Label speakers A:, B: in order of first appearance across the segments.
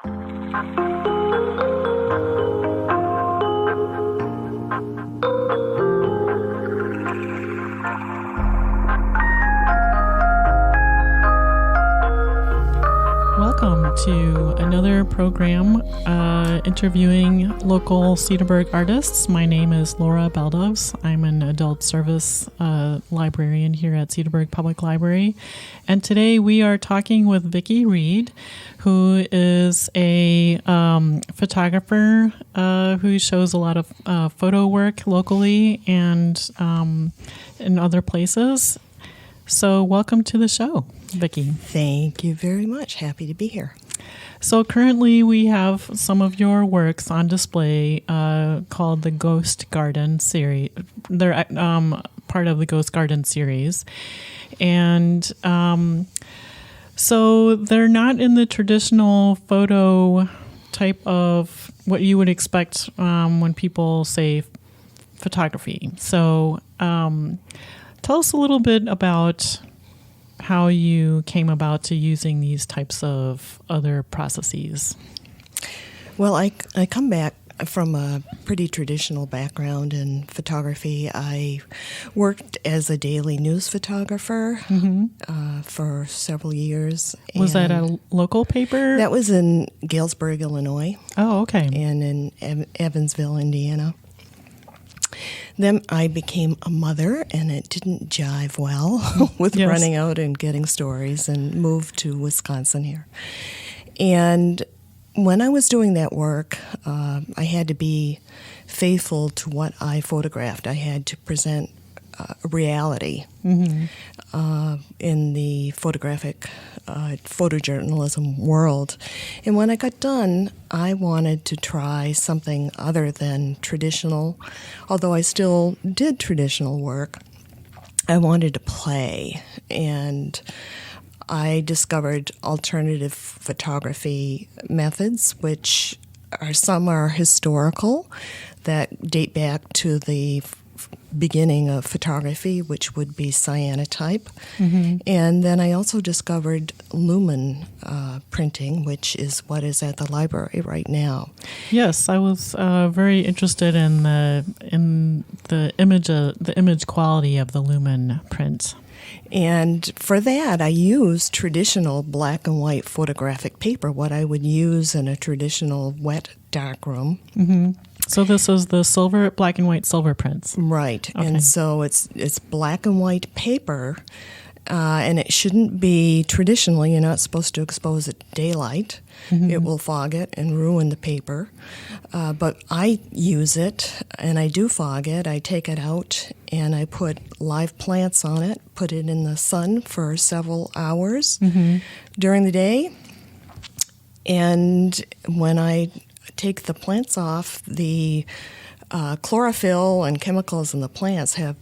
A: Welcome to another program interviewing local Cedarburg artists. My name is Laura Baldoves. I'm an adult service librarian here at Cedarburg Public Library. And today we are talking with Vicki Reed, who is a photographer who shows a lot of photo work locally and in other places. So welcome to the show, Vicki.
B: Thank you very much. Happy to be here.
A: So currently we have some of your works on display called the Ghost Garden series. They're part of the Ghost Garden series. And so they're not in the traditional photo type of what you would expect when people say photography. So tell us a little bit about how you came about to using these types of other processes.
B: Well, I come back from a pretty traditional background in photography. I worked as a daily news photographer for several years.
A: Was that a local paper?
B: That was in Galesburg, Illinois.
A: Oh, okay.
B: And in Evansville, Indiana. Then I became a mother, and it didn't jive well with running out and getting stories, and moved to Wisconsin here. And when I was doing that work, I had to be faithful to what I photographed. I had to present reality in the photographic photojournalism world. And when I got done, I wanted to try something other than traditional. Although I still did traditional work, I wanted to play. And I discovered alternative photography methods, which some are historical, that date back to the beginning of photography, which would be cyanotype. And then I also discovered lumen printing, which is what is at the library right now.
A: Yes, I was very interested in the image quality of the lumen print.
B: And for that, I used traditional black and white photographic paper, what I would use in a traditional wet darkroom.
A: So this is the black and white silver prints.
B: Right.
A: Okay.
B: And so it's black and white paper, and it shouldn't be traditionally. You're not supposed to expose it to daylight. It will fog it and ruin the paper. But I use it, and I do fog it. I take it out, and I put live plants on it, put it in the sun for several hours during the day. And when I take the plants off, the chlorophyll and chemicals in the plants have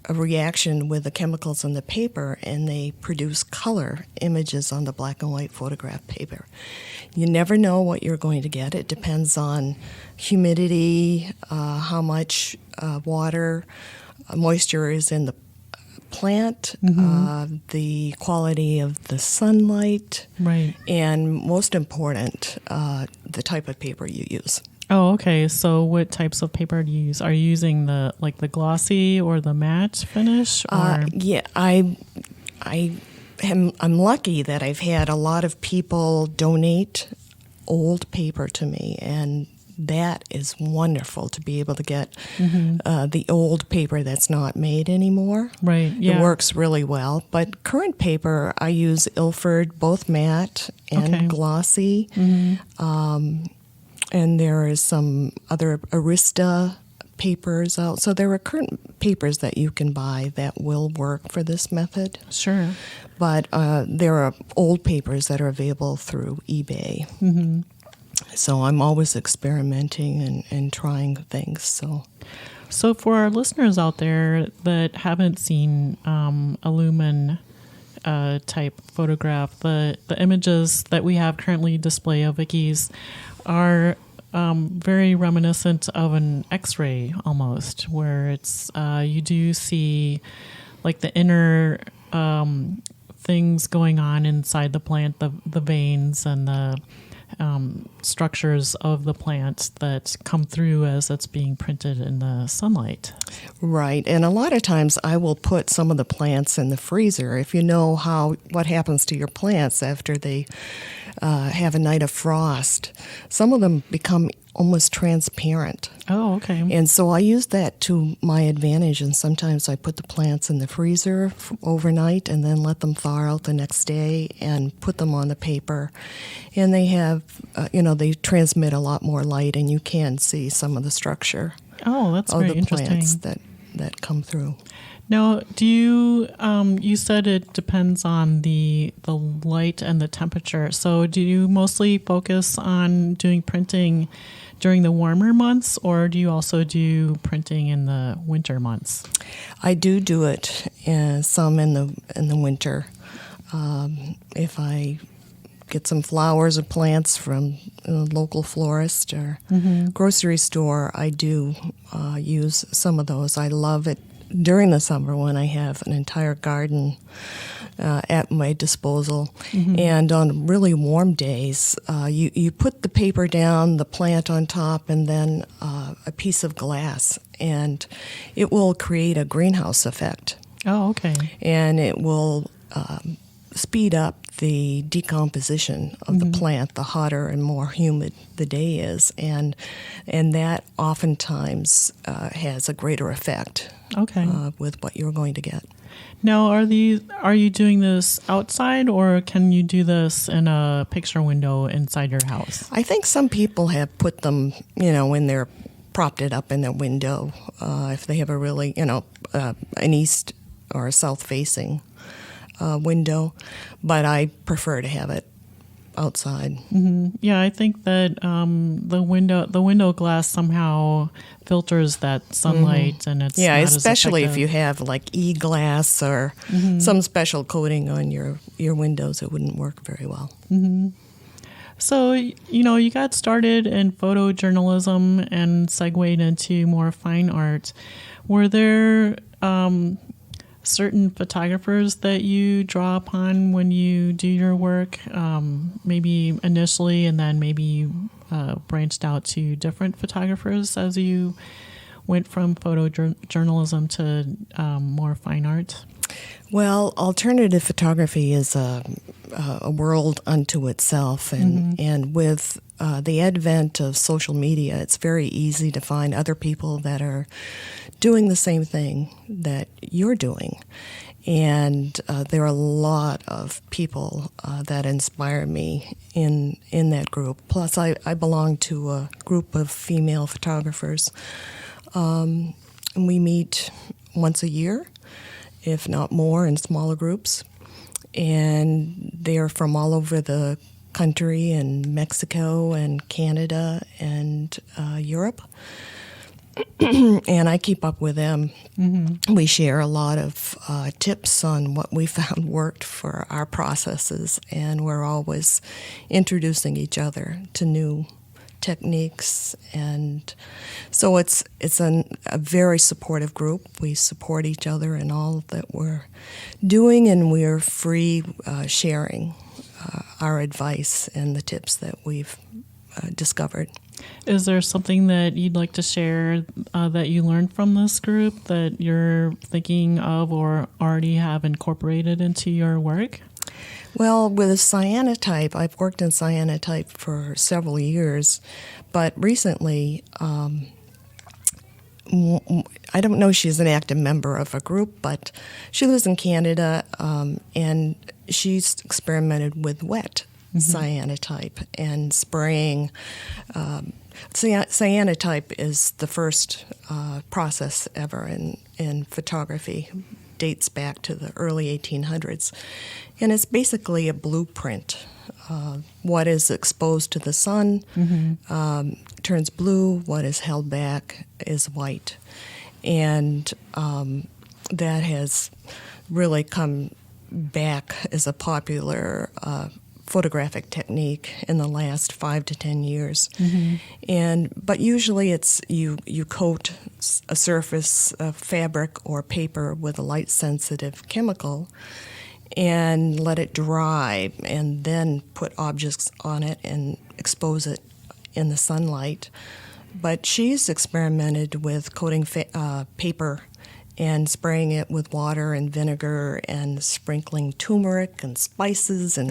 B: a reaction with the chemicals in the paper, and they produce color images on the black and white photograph paper. You never know what you're going to get. It depends on humidity, how much moisture is in the plant, the quality of the sunlight,
A: right,
B: and most important, the type of paper you use.
A: Oh, okay. So what types of paper do you use? Are you using the glossy or the matte finish? Or?
B: Yeah, I'm lucky that I've had a lot of people donate old paper to me, and that is wonderful to be able to get the old paper that's not made anymore.
A: Right, yeah.
B: It works really well. But current paper, I use Ilford, both matte and glossy. And there is some other Arista papers out. So there are current papers that you can buy that will work for this method.
A: Sure.
B: But there are old papers that are available through eBay. So I'm always experimenting and trying things.
A: So for our listeners out there that haven't seen a lumen type photograph, the images that we have currently display of Vicki's are very reminiscent of an X-ray almost, where it's you do see like the inner things going on inside the plant, the veins and the structures of the plant that come through as it's being printed in the sunlight.
B: Right, and a lot of times I will put some of the plants in the freezer. If you know what happens to your plants after they have a night of frost, some of them become almost transparent.
A: Oh, okay.
B: And so I use that to my advantage, and sometimes I put the plants in the freezer overnight and then let them thaw out the next day and put them on the paper. And they have, they transmit a lot more light, and you can see some of the structure
A: that's
B: of
A: very
B: the
A: interesting.
B: plants that come through.
A: Now, do you, you said it depends on the light and the temperature. So do you mostly focus on doing printing during the warmer months, or do you also do printing in the winter months?
B: I do it some in the winter. If I get some flowers or plants from a local florist or grocery store, I do use some of those. I love it during the summer when I have an entire garden at my disposal. And on really warm days, you put the paper down, the plant on top, and then a piece of glass, and it will create a greenhouse effect.
A: Oh, okay.
B: And it will speed up the decomposition of the plant the hotter and more humid the day is, and that oftentimes has a greater effect with what you're going to get.
A: Now, are you doing this outside, or can you do this in a picture window inside your house?
B: I think some people have put them, when they're propped it up in their window, if they have a really, an east or a south-facing window, but I prefer to have it outside.
A: Yeah, I think that the window glass somehow filters that sunlight, and it's not
B: especially
A: as
B: if you have like e-glass or some special coating on your windows, it wouldn't work very well.
A: So, you got started in photojournalism and segued into more fine art. Were there certain photographers that you draw upon when you do your work, maybe initially, and then maybe you branched out to different photographers as you went from photojournalism to more fine art?
B: Well, alternative photography is a world unto itself, and with the advent of social media, it's very easy to find other people that are doing the same thing that you're doing. And there are a lot of people that inspire me in that group. Plus, I belong to a group of female photographers. And we meet once a year, if not more, in smaller groups. And they are from all over the country, and Mexico and Canada and Europe. And I keep up with them. We share a lot of tips on what we found worked for our processes, and we're always introducing each other to new techniques. And so it's a very supportive group. We support each other in all that we're doing, and we're free sharing our advice and the tips that we've discovered.
A: Is there something that you'd like to share that you learned from this group that you're thinking of or already have incorporated into your work?
B: Well, with cyanotype, I've worked in cyanotype for several years, but recently, I don't know if she's an active member of a group, but she lives in Canada, and she's experimented with wet cyanotype and spraying. Cyanotype is the first process ever in photography. Dates back to the early 1800s. And it's basically a blueprint. What is exposed to the sun turns blue. What is held back is white. And that has really come back as a popular photographic technique in the last 5 to 10 years. But usually it's you coat a surface of fabric or paper with a light sensitive chemical, and let it dry, and then put objects on it and expose it in the sunlight. But she's experimented with coating paper and spraying it with water and vinegar and sprinkling turmeric and spices and,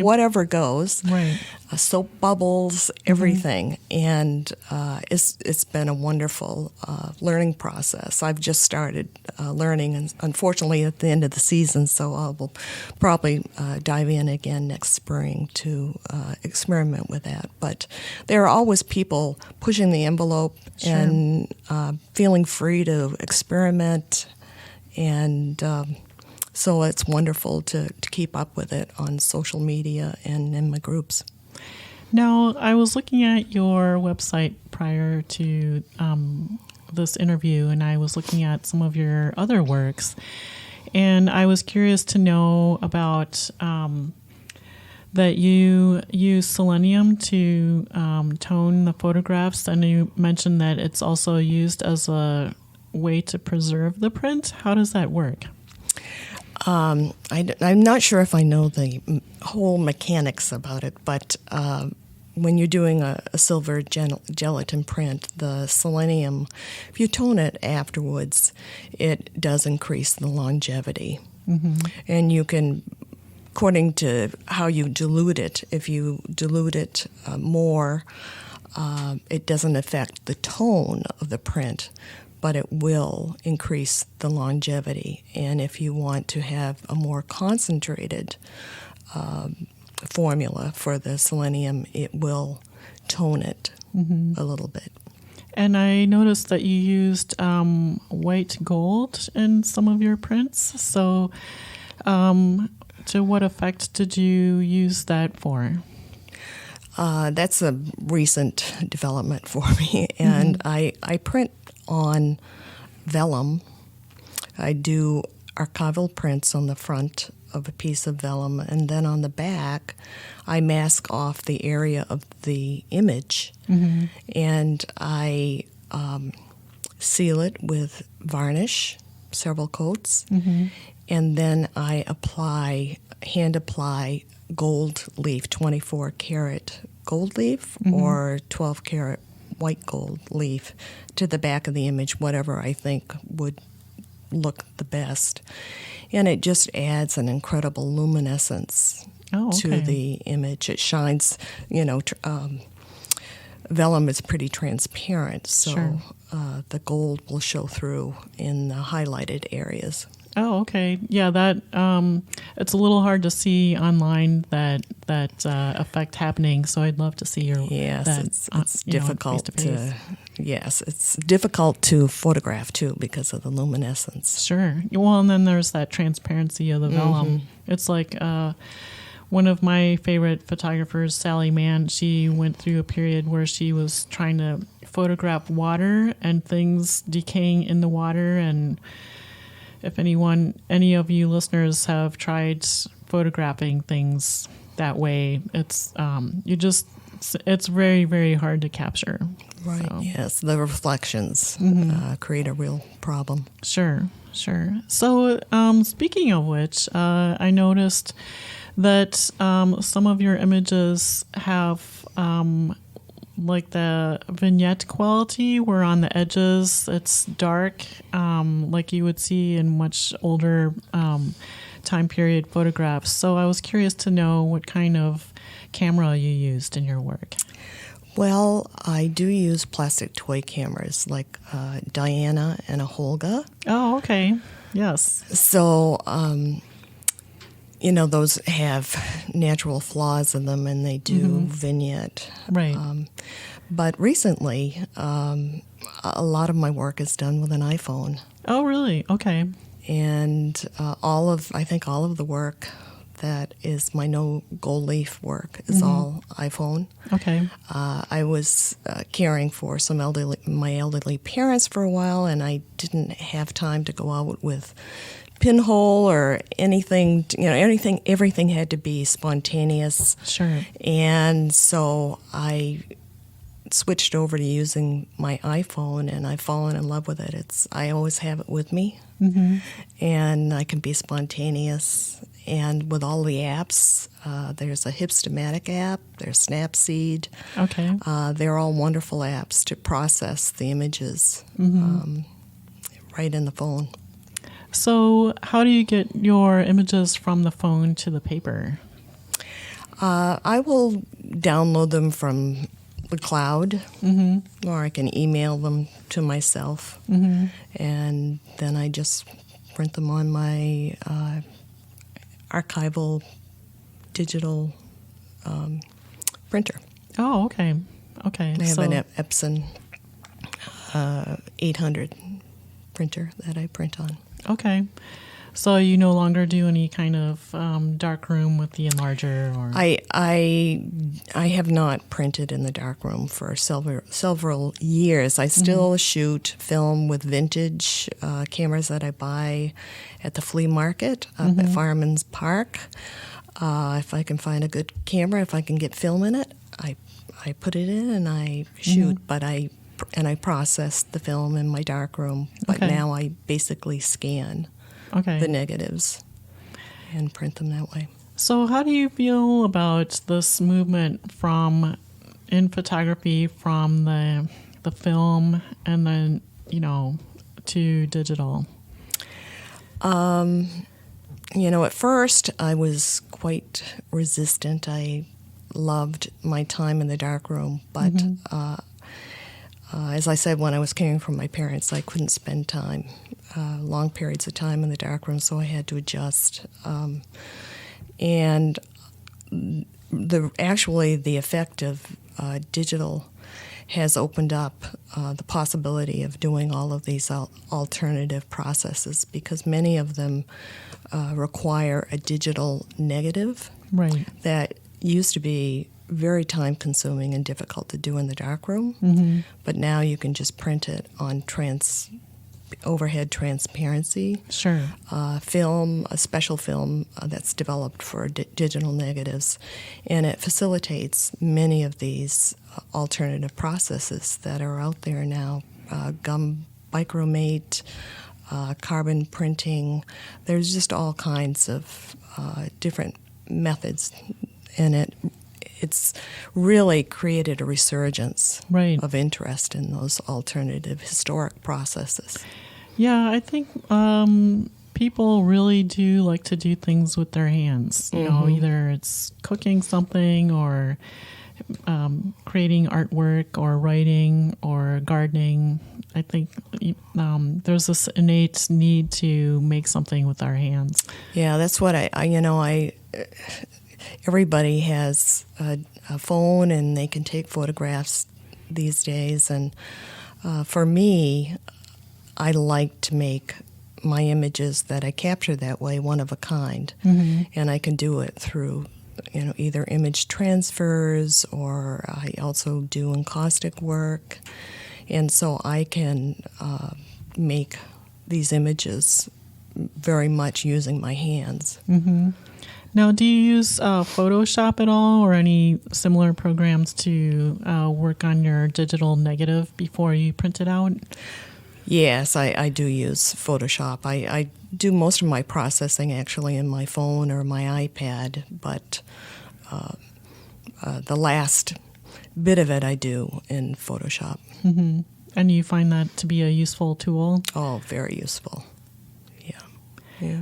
B: whatever goes.
A: Right.
B: Soap bubbles, everything. And it's been a wonderful learning process. I've just started learning, and unfortunately at the end of the season, so I will probably dive in again next spring to experiment with that. But there are always people pushing the envelope and feeling free to experiment, and so it's wonderful to keep up with it on social media and in my groups.
A: Now, I was looking at your website prior to this interview, and I was looking at some of your other works, and I was curious to know about that you use selenium to tone the photographs, and you mentioned that it's also used as a way to preserve the print. How does that work?
B: I'm not sure if I know the whole mechanics about it, but when you're doing a silver gelatin print, the selenium, if you tone it afterwards, it does increase the longevity. Mm-hmm. And you can, according to how you dilute it, if you dilute it more, it doesn't affect the tone of the print, but it will increase the longevity. And if you want to have a more concentrated formula for the selenium, it will tone it a little bit.
A: And I noticed that you used white gold in some of your prints. So to what effect did you use that for?
B: That's a recent development for me. And I print on vellum. I do archival prints on the front of a piece of vellum, and then on the back I mask off the area of the image, and I seal it with varnish, several coats, and then I hand apply gold leaf, 24 karat gold leaf or 12 karat white gold leaf to the back of the image, whatever I think would look the best. And it just adds an incredible luminescence to the image. It shines, vellum is pretty transparent, so the gold will show through in the highlighted areas.
A: Oh, okay. Yeah, that it's a little hard to see online that effect happening. So I'd love to see your.
B: Yes, it's difficult
A: face-to-face.
B: Yes, it's difficult to photograph too because of the luminescence.
A: Sure. Well, and then there's that transparency of the vellum. It's like one of my favorite photographers, Sally Mann. She went through a period where she was trying to photograph water and things decaying in the water. And if any of you listeners have tried photographing things that way, it's it's very, very hard to capture.
B: Right. So. Yes, the reflections create a real problem.
A: Sure. So, speaking of which, I noticed that some of your images have like the vignette quality, where on the edges it's dark, like you would see in much older time period photographs. So I was curious to know what kind of camera you used in your work.
B: Well, I do use plastic toy cameras like Diana and a Holga.
A: Oh, okay. Yes.
B: So, those have natural flaws in them, and they do vignette.
A: Right.
B: But recently, a lot of my work is done with an iPhone.
A: Oh, really? Okay.
B: And I think all of the work that is my no gold leaf work is all iPhone.
A: Okay.
B: I was caring for my elderly parents for a while, and I didn't have time to go out with pinhole or anything. Everything had to be spontaneous.
A: Sure.
B: And so I switched over to using my iPhone, and I've fallen in love with it. I always have it with me, and I can be spontaneous. And with all the apps, there's a Hipstamatic app, there's Snapseed.
A: Okay.
B: They're all wonderful apps to process the images right in the phone.
A: So how do you get your images from the phone to the paper?
B: I will download them from the cloud, or I can email them to myself, and then I just print them on my archival digital printer.
A: Oh, okay. Okay.
B: I have an Epson 800 printer that I print on.
A: Okay. So you no longer do any kind of dark room with the enlarger, or
B: I have not printed in the darkroom for several years. I still shoot film with vintage cameras that I buy at the flea market up at Fireman's Park. If I can find a good camera, if I can get film in it, I put it in and I shoot. But I process the film in my darkroom. But now I basically scan the negatives and print them that way.
A: So how do you feel about this movement in photography from the film and then, to digital?
B: At first I was quite resistant. I loved my time in the darkroom, but as I said, when I was caring for my parents, I couldn't spend long periods of time in the darkroom, so I had to adjust. And the effect of digital has opened up the possibility of doing all of these alternative processes, because many of them require a digital negative that used to be very time-consuming and difficult to do in the darkroom, but now you can just print it on overhead transparency film, a special film that's developed for digital negatives, and it facilitates many of these alternative processes that are out there now. Gum bichromate, carbon printing. There's just all kinds of different methods, and it's really created a resurgence of interest in those alternative historic processes.
A: Yeah, I think people really do like to do things with their hands. You know, either it's cooking something or creating artwork or writing or gardening. I think there's this innate need to make something with our hands.
B: Yeah, that's what everybody has a phone and they can take photographs these days. And for me, I like to make my images that I capture that way one of a kind. And I can do it through either image transfers, or I also do encaustic work. And so I can make these images very much using my hands.
A: Now, do you use Photoshop at all, or any similar programs to work on your digital negative before you print it out?
B: Yes, I do use Photoshop. I do most of my processing actually in my phone or my iPad, but the last bit of it I do in Photoshop.
A: And you find that to be a useful tool?
B: Oh, very useful. Yeah.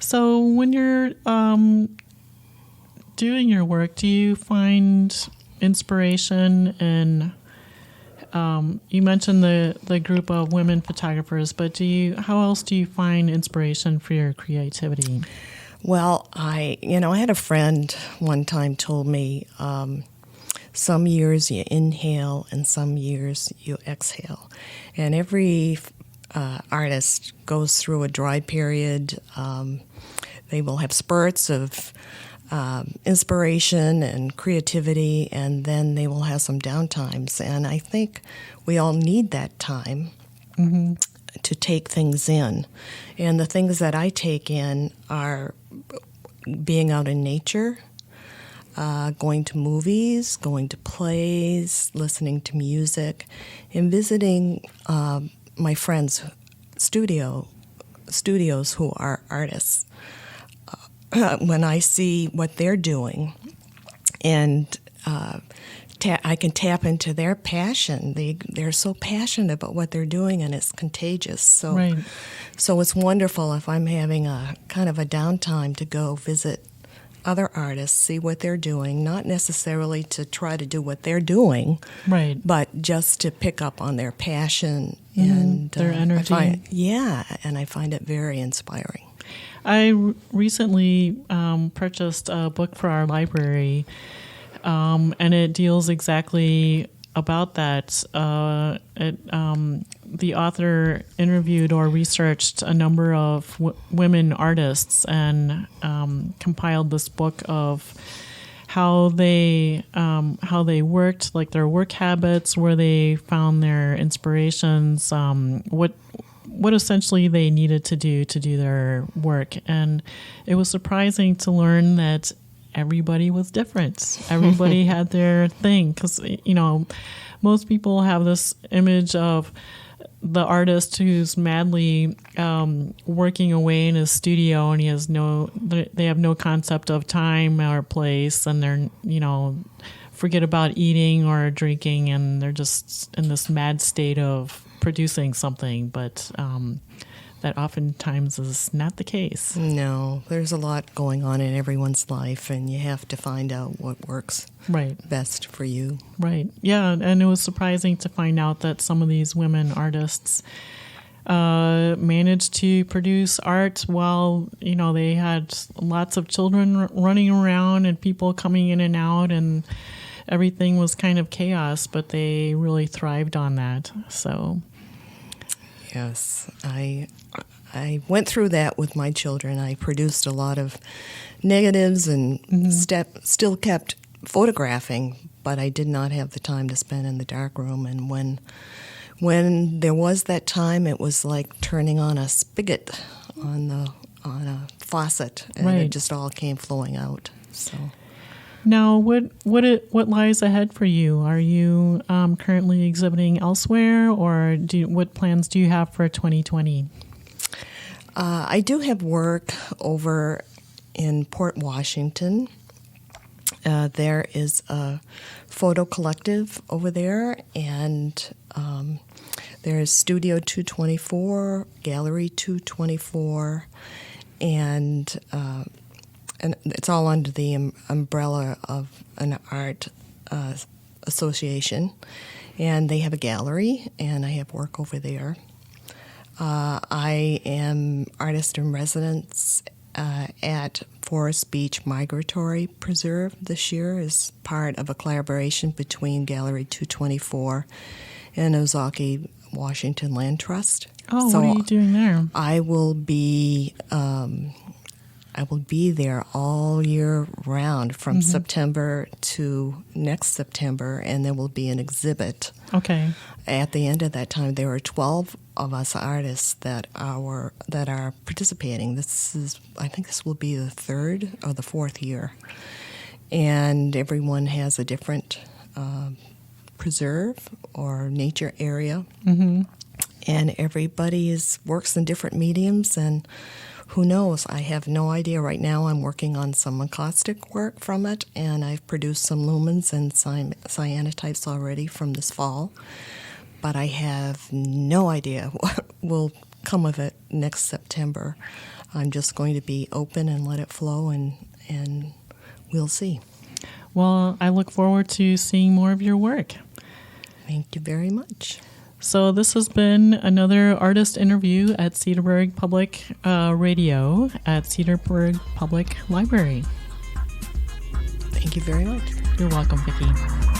A: So when you're doing your work, do you find inspiration in, you mentioned the group of women photographers, but how else do you find inspiration for your creativity?
B: Well, I had a friend one time told me, some years you inhale and some years you exhale. And every artist goes through a dry period. They will have spurts of inspiration and creativity, and then they will have some downtimes. And I think we all need that time to take things in. And the things that I take in are being out in nature, going to movies, going to plays, listening to music, and visiting my friends' studios who are artists. When I see what they're doing, and I can tap into their passion. They're so passionate about what they're doing, and it's contagious. So,
A: right.
B: So it's wonderful if I'm having a kind of a downtime to go visit other artists, see what they're doing, not necessarily to try to do what they're doing,
A: right,
B: but just to pick up on their passion and
A: their energy.
B: And I find it very inspiring.
A: I recently purchased a book for our library, and it deals exactly about that. The author interviewed or researched a number of women artists and compiled this book of how they worked, like their work habits, where they found their inspirations, what essentially they needed to do their work. And it was surprising to learn that everybody was different. Everybody had their thing, because, you know, most people have this image of the artist who's madly working away in his studio, and they have no concept of time or place, and they're, you know, forget about eating or drinking, and they're just in this mad state of producing something. But that oftentimes is not the case.
B: No, there's a lot going on in everyone's life, and you have to find out what works best for you.
A: Right. Yeah, and it was surprising to find out that some of these women artists managed to produce art while, you know, they had lots of children running around and people coming in and out, and everything was kind of chaos, but they really thrived on that. So...
B: Yes, I went through that with my children. I produced a lot of negatives and still kept photographing, but I did not have the time to spend in the darkroom. And when there was that time, it was like turning on a spigot on a faucet, and it just all came flowing out. So.
A: Now, what lies ahead for you? Are you currently exhibiting elsewhere, or what plans do you have for 2020?
B: I do have work over in Port Washington. There is a photo collective over there, and there's Studio 224, Gallery 224, and it's all under the umbrella of an art association. And they have a gallery, and I have work over there. I am artist in residence at Forest Beach Migratory Preserve this year as part of a collaboration between Gallery 224 and Ozaukee Washington Land Trust.
A: Oh, so what are you doing there?
B: I will be there all year round from September to next September, and there will be an exhibit.
A: Okay.
B: At the end of that time, there are 12 of us artists that are participating. I think this will be the third or the fourth year, and everyone has a different preserve or nature area, and everybody works in different mediums, and who knows? I have no idea. Right now I'm working on some encaustic work from it, and I've produced some lumens and cyanotypes already from this fall. But I have no idea what will come of it next September. I'm just going to be open and let it flow, and we'll see.
A: Well, I look forward to seeing more of your work.
B: Thank you very much.
A: So this has been another artist interview at Cedarburg Public Radio at Cedarburg Public Library.
B: Thank you very much.
A: You're welcome, Vicki.